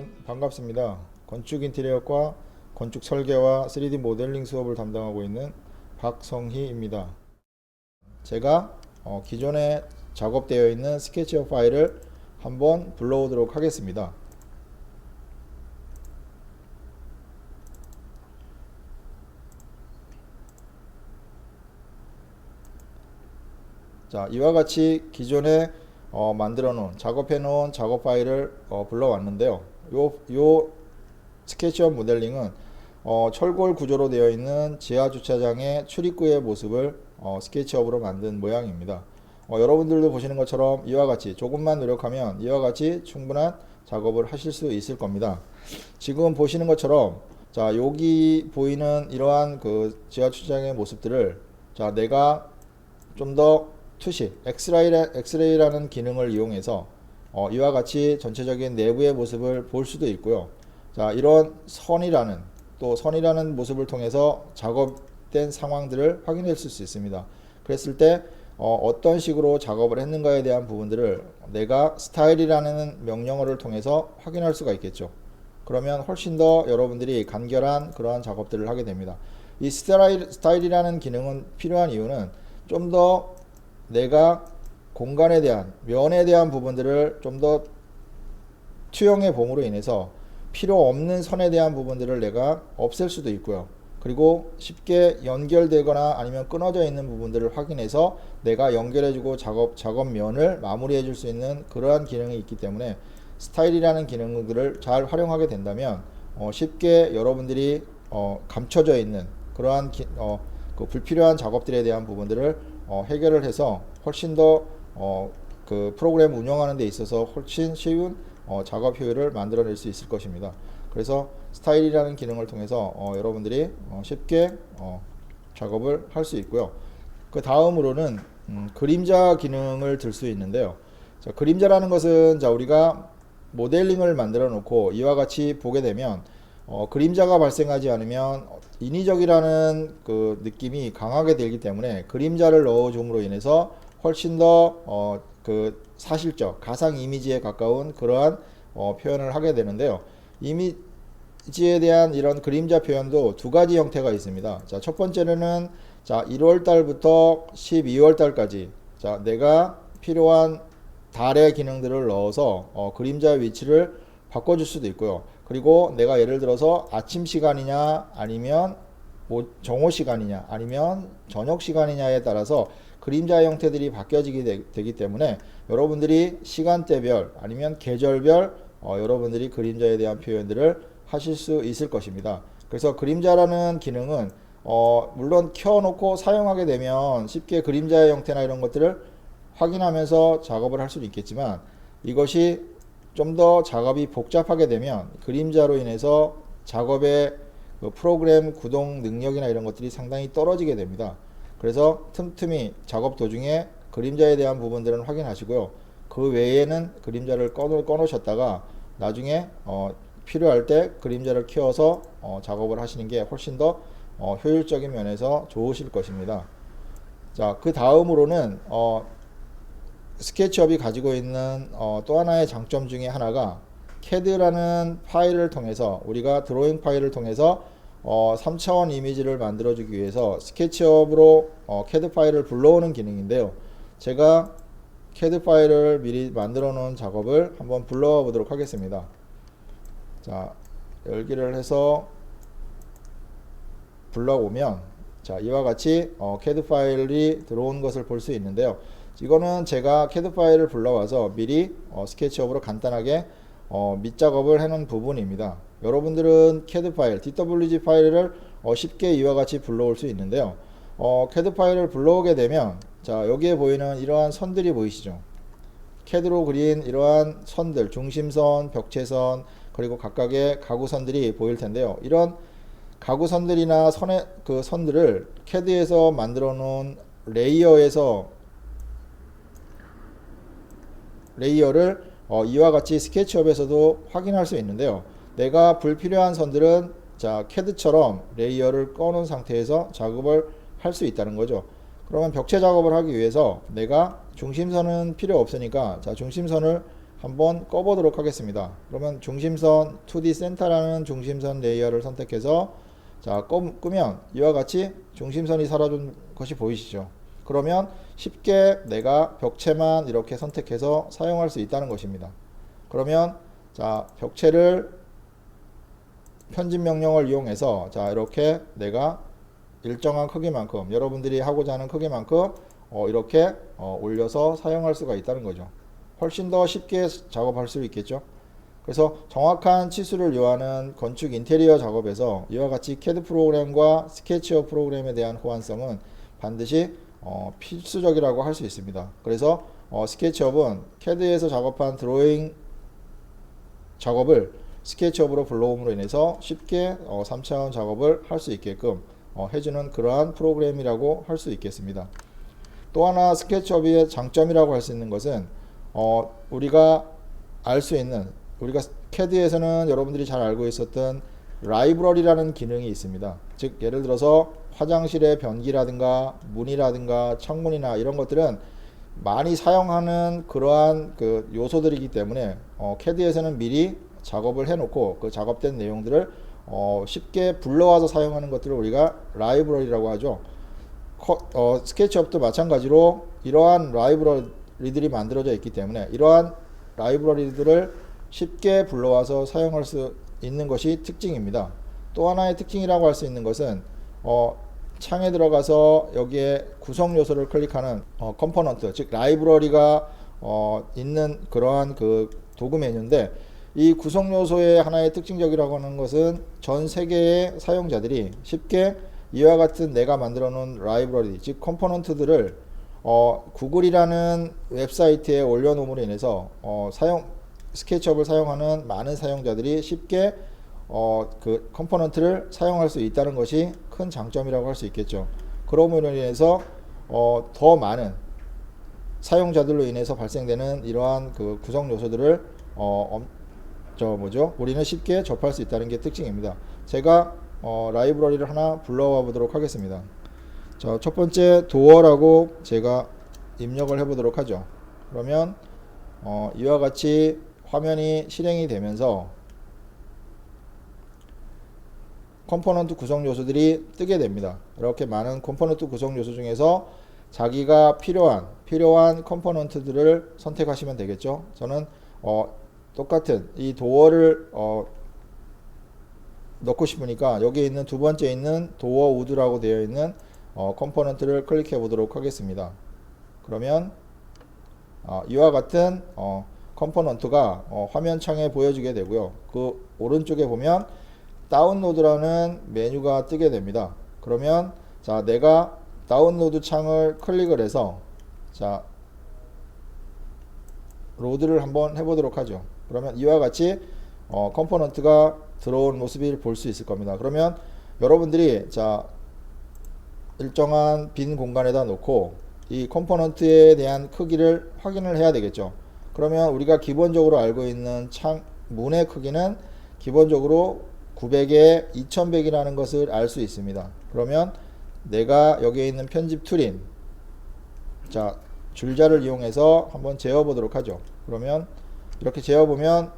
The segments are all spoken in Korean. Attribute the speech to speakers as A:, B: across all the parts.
A: 여러분 반갑습니다. 건축 인테리어과 건축 설계와 3D 모델링 수업을 담당하고 있는 박성희입니다. 제가 기존에 작업되어 있는 스케치업 파일을 한번 불러오도록 하겠습니다. 자, 이와 같이 기존에 만들어 놓은 작업해 놓은 작업 파일을 불러왔는데요. 요 스케치업 모델링은 철골 구조로 되어 있는 지하 주차장의 출입구의 모습을 스케치업으로 만든 모양입니다. 여러분들도 보시는 것처럼 이와 같이 조금만 노력하면 이와 같이 충분한 작업을 하실 수 있을 겁니다. 지금 보시는 것처럼 자, 여기 보이는 이러한 그 지하 주차장의 모습들을 자, 내가 좀 더 투시, 엑스레이라는 기능을 이용해서 이와 같이 전체적인 내부의 모습을 볼 수도 있고요. 자, 이런 선이라는 모습을 통해서 작업된 상황들을 확인할 수 있습니다. 그랬을 때 어떤 식으로 작업을 했는가에 대한 부분들을 내가 스타일이라는 명령어를 통해서 확인할 수가 있겠죠. 그러면 훨씬 더 여러분들이 간결한 그러한 작업들을 하게 됩니다. 이 스타일이라는 기능은 필요한 이유는 좀 더 내가 공간에 대한 면에 대한 부분들을 좀 더 투영해 봄으로 인해서 필요 없는 선에 대한 부분들을 내가 없앨 수도 있고요. 그리고 쉽게 연결되거나 아니면 끊어져 있는 부분들을 확인해서 내가 연결해주고 작업면을 마무리해 줄 수 있는 그러한 기능이 있기 때문에 스타일이라는 기능들을 잘 활용하게 된다면 쉽게 여러분들이 감춰져 있는 그러한 그 불필요한 작업들에 대한 부분들을 해결을 해서 훨씬 더 그 프로그램 운영하는 데 있어서 훨씬 쉬운 작업 효율을 만들어낼 수 있을 것입니다. 그래서 스타일이라는 기능을 통해서 여러분들이 쉽게 작업을 할 수 있고요. 그 다음으로는 그림자 기능을 들 수 있는데요. 자, 그림자라는 것은 자, 우리가 모델링을 만들어 놓고 이와 같이 보게 되면 그림자가 발생하지 않으면 인위적이라는 그 느낌이 강하게 들기 때문에 그림자를 넣어줌으로 인해서 훨씬 더 그 사실적 가상 이미지에 가까운 그러한 표현을 하게 되는데요. 이미지에 대한 이런 그림자 표현도 두 가지 형태가 있습니다. 자, 첫 번째는 자, 1월 달부터 12월 달까지 자, 내가 필요한 달의 기능들을 넣어서 그림자의 위치를 바꿔줄 수도 있고요. 그리고 내가 예를 들어서 아침 시간이냐 아니면 정오 시간이냐 아니면 저녁 시간이냐에 따라서 그림자 형태들이 바뀌어지게 되기 때문에 여러분들이 시간대별 아니면 계절별 여러분들이 그림자에 대한 표현들을 하실 수 있을 것입니다. 그래서 그림자라는 기능은 물론 켜놓고 사용하게 되면 쉽게 그림자의 형태나 이런 것들을 확인하면서 작업을 할 수는 있겠지만 이것이 좀 더 작업이 복잡하게 되면 그림자로 인해서 작업의 그 프로그램 구동 능력이나 이런 것들이 상당히 떨어지게 됩니다. 그래서 틈틈이 작업 도중에 그림자에 대한 부분들은 확인하시고요. 그 외에는 그림자를 꺼놓으셨다가 나중에 필요할 때 그림자를 키워서 작업을 하시는 게 훨씬 더 효율적인 면에서 좋으실 것입니다. 자, 그 다음으로는 스케치업이 가지고 있는 또 하나의 장점 중에 하나가 CAD라는 파일을 통해서 우리가 드로잉 파일을 통해서 3차원 이미지를 만들어 주기 위해서 스케치업으로 CAD 파일을 불러오는 기능인데요. 제가 CAD 파일을 미리 만들어 놓은 작업을 한번 불러와 보도록 하겠습니다. 자, 열기를 해서 불러오면 자, 이와 같이 CAD 파일이 들어온 것을 볼 수 있는데요. 이거는 제가 CAD 파일을 불러와서 미리 스케치업으로 간단하게 밑작업을 해놓은 부분입니다. 여러분들은 CAD 파일, DWG 파일을 쉽게 이와 같이 불러올 수 있는데요. CAD 파일을 불러오게 되면 자, 여기에 보이는 이러한 선들이 보이시죠? CAD로 그린 이러한 선들, 중심선, 벽체선, 그리고 각각의 가구선들이 보일 텐데요. 이런 가구선들이나 선의 그 선들을 CAD에서 만들어 놓은 레이어를 이와 같이 스케치업에서도 확인할 수 있는데요. 내가 불필요한 선들은 자, CAD처럼 레이어를 꺼놓은 상태에서 작업을 할 수 있다는 거죠. 그러면 벽체 작업을 하기 위해서 내가 중심선은 필요 없으니까 자, 중심선을 한번 꺼보도록 하겠습니다. 그러면 중심선 2D 센터라는 중심선 레이어를 선택해서 자 끄면 이와 같이 중심선이 사라진 것이 보이시죠? 그러면 쉽게 내가 벽체만 이렇게 선택해서 사용할 수 있다는 것입니다. 그러면 자 벽체를 편집 명령을 이용해서 자 이렇게 내가 일정한 크기만큼 여러분들이 하고자 하는 크기만큼 이렇게 올려서 사용할 수가 있다는 거죠. 훨씬 더 쉽게 작업할 수 있겠죠. 그래서 정확한 치수를 요하는 건축 인테리어 작업에서 이와 같이 CAD 프로그램과 스케치업 프로그램에 대한 호환성은 반드시 필수적이라고 할 수 있습니다. 그래서 스케치업은 CAD에서 작업한 드로잉 작업을 스케치업으로 불러옴으로 인해서 쉽게 3차원 작업을 할 수 있게끔 해주는 그러한 프로그램이라고 할 수 있겠습니다. 또 하나 스케치업의 장점이라고 할 수 있는 것은 우리가 알 수 있는 우리가 CAD에서는 여러분들이 잘 알고 있었던 라이브러리라는 기능이 있습니다. 즉 예를 들어서 화장실의 변기라든가 문이라든가 창문이나 이런 것들은 많이 사용하는 그러한 그 요소들이기 때문에 CAD에서는 미리 작업을 해놓고 그 작업된 내용들을 쉽게 불러와서 사용하는 것들을 우리가 라이브러리라고 하죠. 스케치업도 마찬가지로 이러한 라이브러리들이 만들어져 있기 때문에 이러한 라이브러리들을 쉽게 불러와서 사용할 수 있는 것이 특징입니다. 또 하나의 특징이라고 할 수 있는 것은 창에 들어가서 여기에 구성 요소를 클릭하는 컴포넌트, 즉 라이브러리가 있는 그러한 그 도구 메뉴인데 이 구성 요소의 하나의 특징적이라고 하는 것은 전 세계의 사용자들이 쉽게 이와 같은 내가 만들어 놓은 라이브러리, 즉 컴포넌트들을 구글이라는 웹사이트에 올려놓음으로 인해서 스케치업을 사용하는 많은 사용자들이 쉽게 그 컴포넌트를 사용할 수 있다는 것이 큰 장점이라고 할 수 있겠죠. 그러므로 인해서 더 많은 사용자들로 인해서 발생되는 이러한 그 구성 요소들을 우리는 쉽게 접할 수 있다는 게 특징입니다. 제가 라이브러리를 하나 불러와 보도록 하겠습니다. 자, 첫 번째 도어라고 제가 입력을 해 보도록 하죠. 그러면 이와 같이 화면이 실행이 되면서 컴포넌트 구성 요소들이 뜨게 됩니다. 이렇게 많은 컴포넌트 구성 요소 중에서 자기가 필요한 컴포넌트들을 선택하시면 되겠죠. 저는 똑같은 이 도어를 넣고 싶으니까 여기 있는 두 번째 있는 도어 우드라고 되어 있는 컴포넌트를 클릭해 보도록 하겠습니다. 그러면 이와 같은 컴포넌트가 화면창에 보여지게 되고요. 그 오른쪽에 보면 다운로드라는 메뉴가 뜨게 됩니다. 그러면 자 내가 다운로드 창을 클릭을 해서 자 로드를 한번 해보도록 하죠. 그러면 이와 같이 컴포넌트가 들어온 모습을 볼 수 있을 겁니다. 그러면 여러분들이 자 일정한 빈 공간에다 놓고 이 컴포넌트에 대한 크기를 확인을 해야 되겠죠. 그러면 우리가 기본적으로 알고 있는 문의 크기는 기본적으로 900에 2100이라는 것을 알 수 있습니다. 그러면 내가 여기에 있는 편집 툴인 자 줄자를 이용해서 한번 재어 보도록 하죠. 그러면 이렇게 재어 보면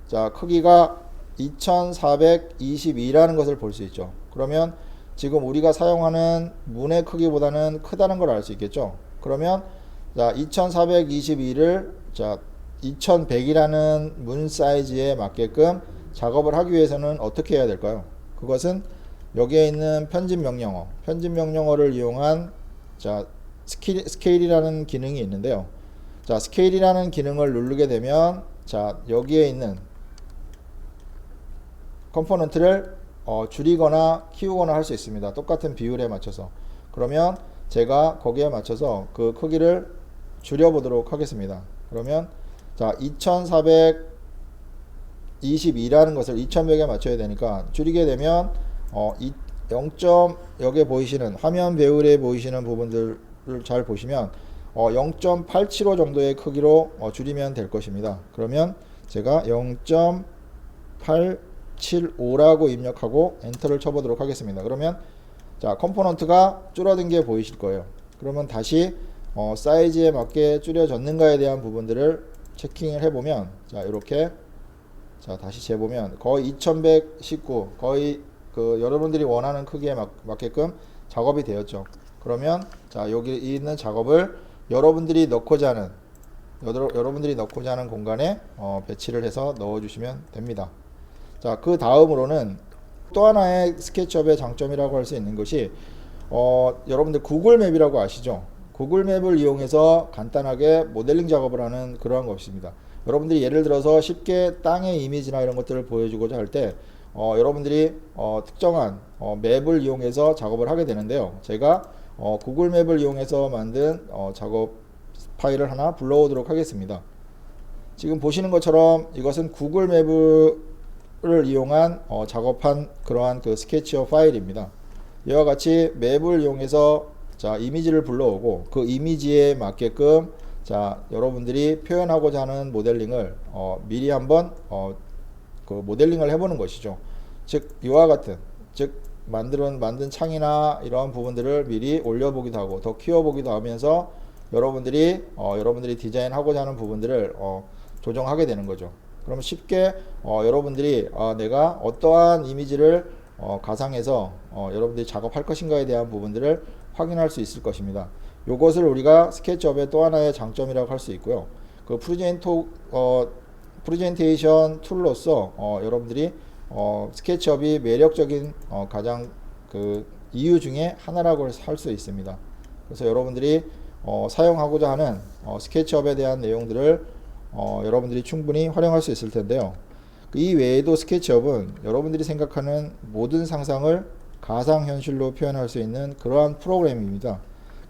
A: 자 크기가 2422라는 것을 볼 수 있죠. 그러면 지금 우리가 사용하는 문의 크기보다는 크다는 걸 알 수 있겠죠. 그러면 자 2422를 자 2100이라는 문 사이즈에 맞게끔 작업을 하기 위해서는 어떻게 해야 될까요? 그것은 여기에 있는 편집 명령어를 이용한 자 스케일이라는 기능이 있는데요. 자 스케일이라는 기능을 누르게 되면 자 여기에 있는 컴포넌트를 줄이거나 키우거나 할 수 있습니다. 똑같은 비율에 맞춰서. 그러면 제가 거기에 맞춰서 그 크기를 줄여 보도록 하겠습니다. 그러면 자 2422라는 것을 2100에 맞춰야 되니까 줄이게 되면 0. 여기에 보이시는 화면 배열에 보이시는 부분들을 잘 보시면 0.875 정도의 크기로 줄이면 될 것입니다. 그러면 제가 0.875라고 입력하고 엔터를 쳐보도록 하겠습니다. 그러면 자 컴포넌트가 줄어든 게 보이실 거예요. 그러면 다시 사이즈에 맞게 줄여졌는가에 대한 부분들을 체킹을 해보면 자 이렇게 자 다시 재보면 거의 2119 거의 그 여러분들이 원하는 크기에 맞게끔 작업이 되었죠. 그러면 자 여기 있는 작업을 여러분들이 넣고자 하는 공간에 배치를 해서 넣어 주시면 됩니다. 자 그 다음으로는 또 하나의 스케치업의 장점이라고 할 수 있는 것이 여러분들 구글 맵이라고 아시죠? 구글 맵을 이용해서 간단하게 모델링 작업을 하는 그러한 것입니다. 여러분들이 예를 들어서 쉽게 땅의 이미지나 이런 것들을 보여주고자 할 때 여러분들이 특정한 맵을 이용해서 작업을 하게 되는데요. 제가 구글 맵을 이용해서 만든 작업 파일을 하나 불러오도록 하겠습니다. 지금 보시는 것처럼 이것은 구글 맵을 이용한 작업한 그러한 그 스케치업 파일입니다. 이와 같이 맵을 이용해서 자 이미지를 불러오고 그 이미지에 맞게끔 자 여러분들이 표현하고자 하는 모델링을 미리 한번 그 모델링을 해보는 것이죠. 즉 이와 같은 즉 만든 창이나 이러한 부분들을 미리 올려보기도 하고 더 키워보기도 하면서 여러분들이 디자인하고자 하는 부분들을 조정하게 되는 거죠. 그럼 쉽게 여러분들이 내가 어떠한 이미지를 가상해서 여러분들이 작업할 것인가에 대한 부분들을 확인할 수 있을 것입니다. 이것을 우리가 스케치업의 또 하나의 장점이라고 할 수 있고요. 그 프레젠테이션 툴로서 여러분들이 스케치업이 매력적인 가장 그 이유 중에 하나라고 할 수 있습니다. 그래서 여러분들이 사용하고자 하는 스케치업에 대한 내용들을 여러분들이 충분히 활용할 수 있을 텐데요. 이 외에도 스케치업은 여러분들이 생각하는 모든 상상을 가상현실로 표현할 수 있는 그러한 프로그램입니다.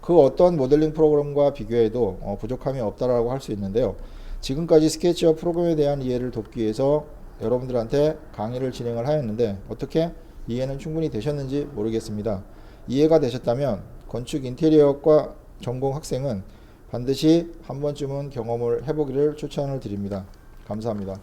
A: 그 어떤 모델링 프로그램과 비교해도 부족함이 없다라고 할 수 있는데요. 지금까지 스케치업 프로그램에 대한 이해를 돕기 위해서 여러분들한테 강의를 진행을 하였는데 어떻게 이해는 충분히 되셨는지 모르겠습니다. 이해가 되셨다면 건축 인테리어과 전공 학생은 반드시 한 번쯤은 경험을 해보기를 추천을 드립니다. 감사합니다.